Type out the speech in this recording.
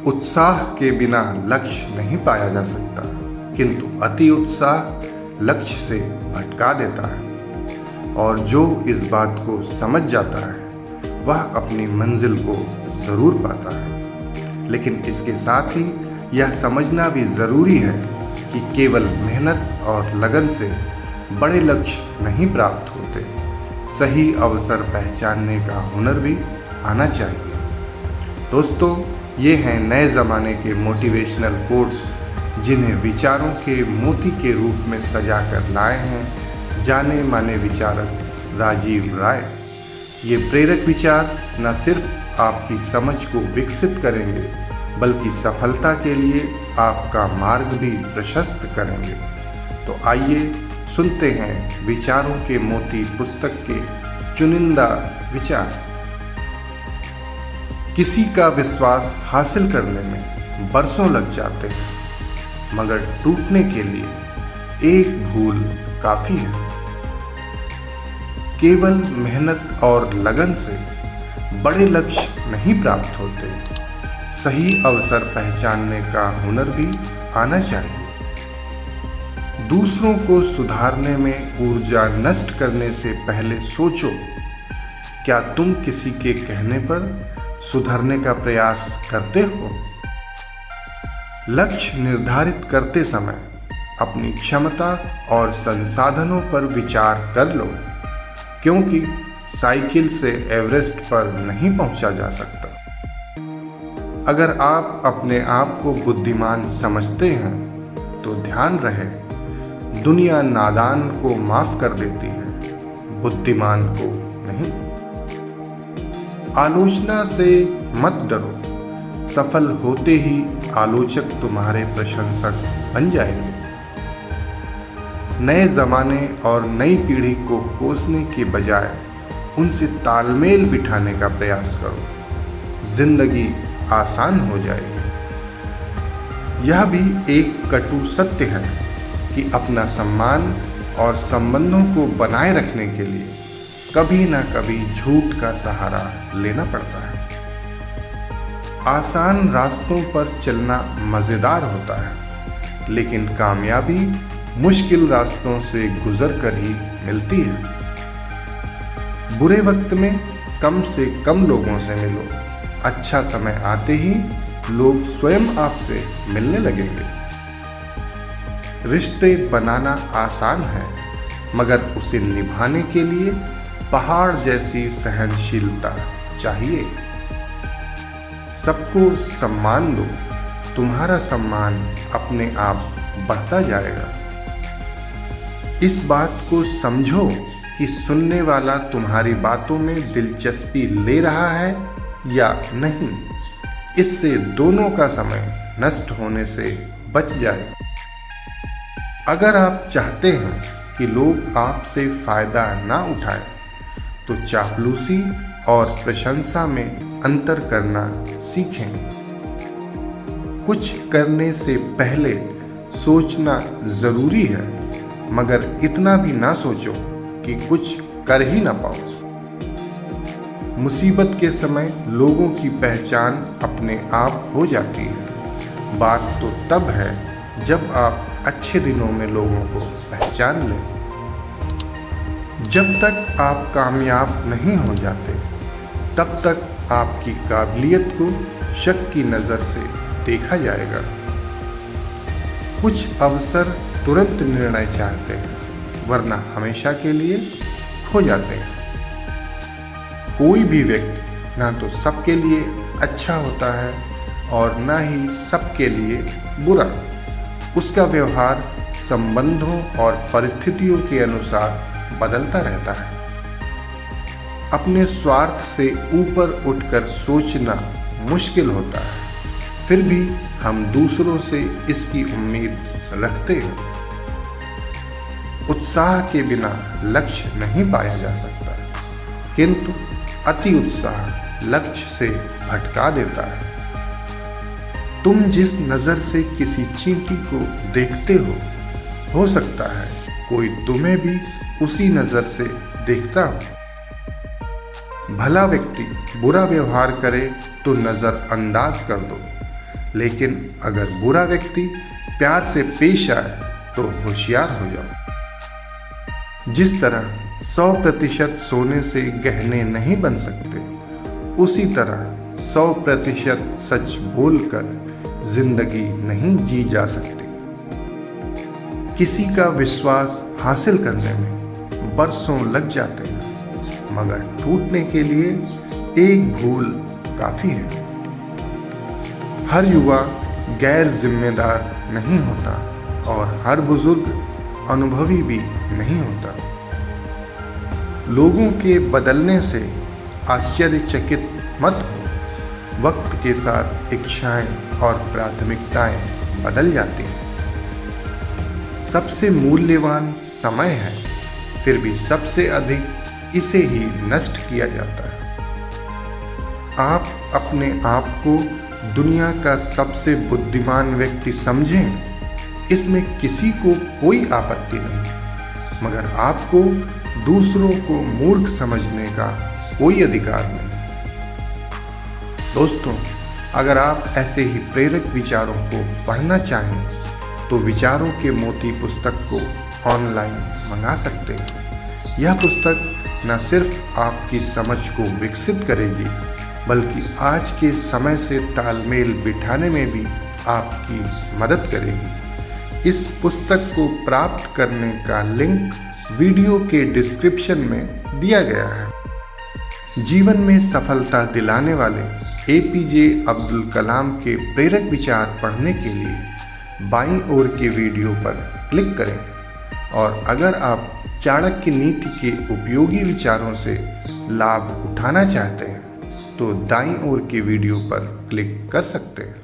उत्साह के बिना लक्ष्य नहीं पाया जा सकता, किंतु अति उत्साह लक्ष्य से भटका देता है। और जो इस बात को समझ जाता है वह अपनी मंजिल को ज़रूर पाता है। लेकिन इसके साथ ही यह समझना भी ज़रूरी है कि केवल मेहनत और लगन से बड़े लक्ष्य नहीं प्राप्त होते। सही अवसर पहचानने का हुनर भी आना चाहिए। दोस्तों, ये हैं नए ज़माने के मोटिवेशनल कोट्स जिन्हें विचारों के मोती के रूप में सजा कर लाए हैं जाने माने विचारक राजीव राय। ये प्रेरक विचार न सिर्फ आपकी समझ को विकसित करेंगे बल्कि सफलता के लिए आपका मार्ग भी प्रशस्त करेंगे। तो आइए सुनते हैं विचारों के मोती पुस्तक के चुनिंदा विचार। किसी का विश्वास हासिल करने में बरसों लग जाते हैं, मगर टूटने के लिए एक भूल काफ़ी है। केवल मेहनत और लगन से बड़े लक्ष्य नहीं प्राप्त होते। सही अवसर पहचानने का हुनर भी आना चाहिए। दूसरों को सुधारने में ऊर्जा नष्ट करने से पहले सोचो, क्या तुम किसी के कहने पर सुधरने का प्रयास करते हो? लक्ष्य निर्धारित करते समय अपनी क्षमता और संसाधनों पर विचार कर लो, क्योंकि साइकिल से एवरेस्ट पर नहीं पहुंचा जा सकता। अगर आप अपने आप को बुद्धिमान समझते हैं तो ध्यान रहे, दुनिया नादान को माफ कर देती है, बुद्धिमान को नहीं। आलोचना से मत डरो, सफल होते ही आलोचक तुम्हारे प्रशंसक बन जाएंगे। नए ज़माने और नई पीढ़ी को कोसने के बजाय उनसे तालमेल बिठाने का प्रयास करो, जिंदगी आसान हो जाएगी। यह भी एक कटु सत्य है कि अपना सम्मान और संबंधों को बनाए रखने के लिए कभी ना कभी झूठ का सहारा लेना पड़ता है। आसान रास्तों पर चलना मज़ेदार होता है, लेकिन कामयाबी मुश्किल रास्तों से गुजर कर ही मिलती है। बुरे वक्त में कम से कम लोगों से मिलो, अच्छा समय आते ही लोग स्वयं आपसे मिलने लगेंगे। रिश्ते बनाना आसान है, मगर उसे निभाने के लिए पहाड़ जैसी सहनशीलता चाहिए। सबको सम्मान दो, तुम्हारा सम्मान अपने आप बढ़ता जाएगा। इस बात को समझो कि सुनने वाला तुम्हारी बातों में दिलचस्पी ले रहा है या नहीं। इससे दोनों का समय नष्ट होने से बच जाए। अगर आप चाहते हैं कि लोग आपसे फायदा ना उठाएं, तो चापलूसी और प्रशंसा में अंतर करना सीखें। कुछ करने से पहले सोचना ज़रूरी है, मगर इतना भी ना सोचो कि कुछ कर ही ना पाओ। मुसीबत के समय लोगों की पहचान अपने आप हो जाती है। बात तो तब है जब आप अच्छे दिनों में लोगों को पहचान लें। जब तक आप कामयाब नहीं हो जाते, तब तक आपकी काबिलियत को शक की नज़र से देखा जाएगा। कुछ अवसर तुरंत निर्णय चाहते हैं, वरना हमेशा के लिए खो जाते हैं। कोई भी व्यक्ति ना तो सबके लिए अच्छा होता है और ना ही सबके लिए बुरा। उसका व्यवहार संबंधों और परिस्थितियों के अनुसार बदलता रहता है। अपने स्वार्थ से ऊपर उठकर सोचना मुश्किल होता है, फिर भी हम दूसरों से इसकी उम्मीद रखते हैं। उत्साह के बिना लक्ष्य नहीं पाया जा सकता, किंतु अति उत्साह लक्ष्य से भटका देता है। तुम जिस नज़र से किसी चींटी को देखते हो सकता है कोई तुम्हें भी उसी नज़र से देखता हो। भला व्यक्ति बुरा व्यवहार करे तो नज़र अंदाज कर दो, लेकिन अगर बुरा व्यक्ति प्यार से पेश आए तो होशियार हो जाओ। जिस तरह 100% सोने से गहने नहीं बन सकते, उसी तरह 100% सच बोलकर जिंदगी नहीं जी जा सकती। किसी का विश्वास हासिल करने में बरसों लग जाते हैं, मगर टूटने के लिए एक भूल काफी है। हर युवा गैर जिम्मेदार नहीं होता और हर बुजुर्ग अनुभवी भी नहीं होता। लोगों के बदलने से आश्चर्यचकित मत हो। वक्त के साथ इच्छाएं और प्राथमिकताएं बदल जाती हैं। सबसे मूल्यवान समय है, फिर भी सबसे अधिक इसे ही नष्ट किया जाता है। आप अपने आप को दुनिया का सबसे बुद्धिमान व्यक्ति समझें, इसमें किसी को कोई आपत्ति नहीं, मगर आपको दूसरों को मूर्ख समझने का कोई अधिकार नहीं। दोस्तों, अगर आप ऐसे ही प्रेरक विचारों को पढ़ना चाहें तो विचारों के मोती पुस्तक को ऑनलाइन मंगा सकते हैं। यह पुस्तक न सिर्फ आपकी समझ को विकसित करेगी, बल्कि आज के समय से तालमेल बिठाने में भी आपकी मदद करेगी। इस पुस्तक को प्राप्त करने का लिंक वीडियो के डिस्क्रिप्शन में दिया गया है। जीवन में सफलता दिलाने वाले एपीजे अब्दुल कलाम के प्रेरक विचार पढ़ने के लिए बाईं ओर के वीडियो पर क्लिक करें, और अगर आप चाणक्य नीति के उपयोगी विचारों से लाभ उठाना चाहते हैं तो दाईं ओर के वीडियो पर क्लिक कर सकते हैं।